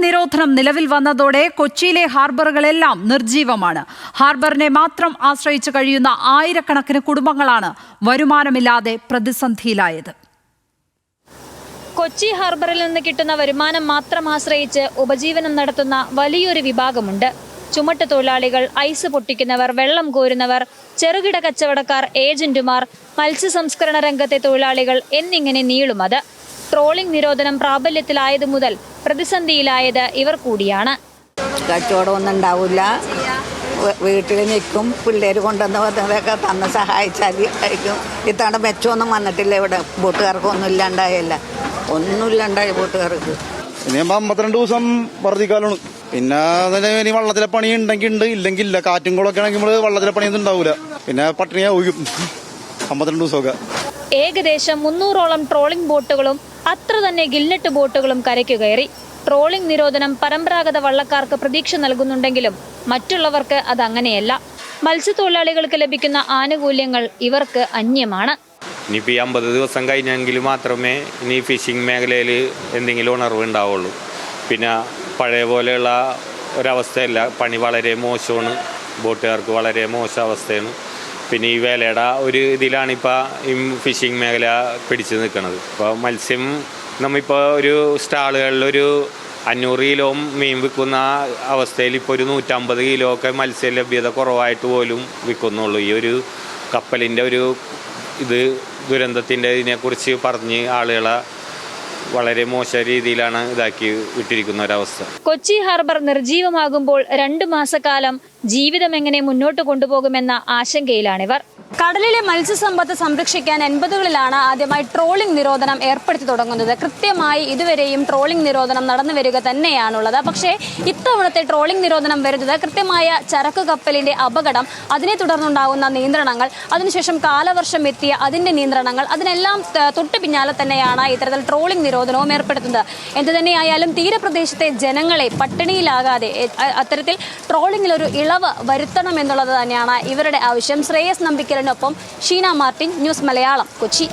നിരോധനം നിലവിൽ വന്നതോടെ കൊച്ചിയിലെ ഹാർബറുകളെല്ലാം നിർജീവമാണ്. ഹാർബറിനെ മാത്രം ആശ്രയിച്ച് കഴിയുന്ന ആയിരക്കണക്കിന് കുടുംബങ്ങളാണ് വരുമാനമില്ലാതെ പ്രതിസന്ധിയിലായത്. കൊച്ചി ഹാർബറിൽ നിന്ന് കിട്ടുന്ന വരുമാനം മാത്രം ആശ്രയിച്ച് ഉപജീവനം നടത്തുന്ന വലിയൊരു വിഭാഗമുണ്ട്. ചുമട്ട് തൊഴിലാളികൾ, ഐസ് പൊട്ടിക്കുന്നവർ, വെള്ളം കോരുന്നവർ, ചെറുകിട കച്ചവടക്കാർ, ഏജന്റുമാർ, മത്സ്യ സംസ്കരണ രംഗത്തെ തൊഴിലാളികൾ എന്നിങ്ങനെ നീളുമത്. ട്രോളിംഗ് നിരോധനം പ്രാബല്യത്തിലായത് മുതൽ പ്രതിസന്ധിയിലായത് ഇവർ കൂടിയാണ്. കച്ചവടമൊന്നും ഉണ്ടാവില്ല, വീട്ടിൽ നിൽക്കും, പിള്ളേർ കൊണ്ടുവന്നതൊക്കെ തന്ന് സഹായിച്ചാൽ കഴിക്കും. ഇത്തവണ മെച്ചമൊന്നും വന്നിട്ടില്ല. ഇവിടെ ബോട്ടുകാർക്കൊന്നും ഇല്ലാണ്ടായല്ല, ഒന്നുമില്ലാണ്ടായി ബോട്ടുകാർക്ക്. ഇനി 52 ദിവസം വർദ്ധിക്കാലാണ്. പിന്നെ ഇനി വള്ളത്തിലെ പണി ഉണ്ടെങ്കിൽ ഉണ്ട്, ഇല്ലെങ്കിൽ ഇല്ല. കാറ്റും കുളമൊക്കെ ആണെങ്കിൽ നമ്മൾ വള്ളത്തിലെ പണിയൊന്നും ഉണ്ടാവില്ല, പിന്നെ പട്ടിണിയാവും 52 ദിവസമൊക്കെ. ഏകദേശം 300ഓളം ട്രോളിംഗ് ബോട്ടുകളും അത്ര തന്നെ ഗിൽനെറ്റ് ബോട്ടുകളും കരയ്ക്ക് കയറി. ട്രോളിംഗ് നിരോധനം പരമ്പരാഗത വള്ളക്കാർക്ക് പ്രതീക്ഷ നൽകുന്നുണ്ടെങ്കിലും മറ്റുള്ളവർക്ക് അതങ്ങനെയല്ല. മത്സ്യത്തൊഴിലാളികൾക്ക് ലഭിക്കുന്ന ആനുകൂല്യങ്ങൾ ഇവർക്ക് അന്യമാണ്. ഇനിയിപ്പോൾ ഈ 50 ദിവസം കഴിഞ്ഞെങ്കിൽ മാത്രമേ ഇനി ഫിഷിംഗ് മേഖലയിൽ എന്തെങ്കിലും ഉണർവ് ഉണ്ടാവുള്ളൂ. പിന്നെ പഴയ പോലെയുള്ള ഒരവസ്ഥയല്ല, പണി വളരെ മോശമാണ്, ബോട്ടുകാർക്ക് വളരെ മോശം അവസ്ഥയാണ്. പിന്നെ ഈ വേലയുടെ ഒരു ഇതിലാണിപ്പോൾ ഈ ഫിഷിംഗ് മേഖല പിടിച്ചു നിൽക്കുന്നത്. ഇപ്പോൾ മത്സ്യം നമ്മളിപ്പോൾ ഒരു സ്റ്റാളുകളിലൊരു 500 കിലോ മീൻ വിൽക്കുന്ന അവസ്ഥയിൽ ഇപ്പോൾ ഒരു 150 കിലോ ഒക്കെ മത്സ്യ ലഭ്യത കുറവായിട്ട് പോലും വിൽക്കുന്നുള്ളൂ. ഈ ഒരു കപ്പലിൻ്റെ ഒരു ദുരന്തത്തിൻ്റെ ഇതിനെക്കുറിച്ച് പറഞ്ഞ് ആളുകളെ വളരെ മോശം രീതിയിലാണ് ഇതാക്കി വിട്ടിരിക്കുന്ന ഒരവസ്ഥ. കൊച്ചി ഹാർബർ നിർജീവമാകുമ്പോൾ 2 മാസക്കാലം ജീവിതം എങ്ങനെ മുന്നോട്ട് കൊണ്ടുപോകുമെന്ന ആശങ്കയിലാണിവർ. കടലിലെ മത്സ്യസമ്പത്ത് സംരക്ഷിക്കാൻ 80കളിലാണ് ആദ്യമായി ട്രോളിംഗ് നിരോധനം ഏർപ്പെടുത്തി തുടങ്ങുന്നത്. കൃത്യമായി ഇതുവരെയും ട്രോളിംഗ് നിരോധനം നടന്നു വരിക തന്നെയാണുള്ളത്. പക്ഷേ ഇത്തവണത്തെ ട്രോളിംഗ് നിരോധനം വരുന്നത് കൃത്യമായ ചരക്ക് കപ്പലിന്റെ അപകടം, അതിനെ തുടർന്നുണ്ടാകുന്ന നിയന്ത്രണങ്ങൾ, അതിനുശേഷം കാലവർഷം എത്തിയ അതിന്റെ നിയന്ത്രണങ്ങൾ, അതിനെല്ലാം തൊട്ട് പിന്നാലെ തന്നെയാണ് ഇത്തരത്തിൽ ട്രോളിംഗ് നിരോധനവും ഏർപ്പെടുത്തുന്നത്. എന്തു തന്നെയായാലും തീരപ്രദേശത്തെ ജനങ്ങളെ പട്ടിണിയിലാകാതെ അത്തരത്തിൽ ട്രോളിംഗിൽ ഒരു ഇളവ് വരുത്തണം എന്നുള്ളത് തന്നെയാണ് ഇവരുടെ ആവശ്യം. ശ്രേയസ് നമ്പിക്കലിനൊപ്പം ഷീന മാർട്ടിൻ, ന്യൂസ് മലയാളം, കൊച്ചി.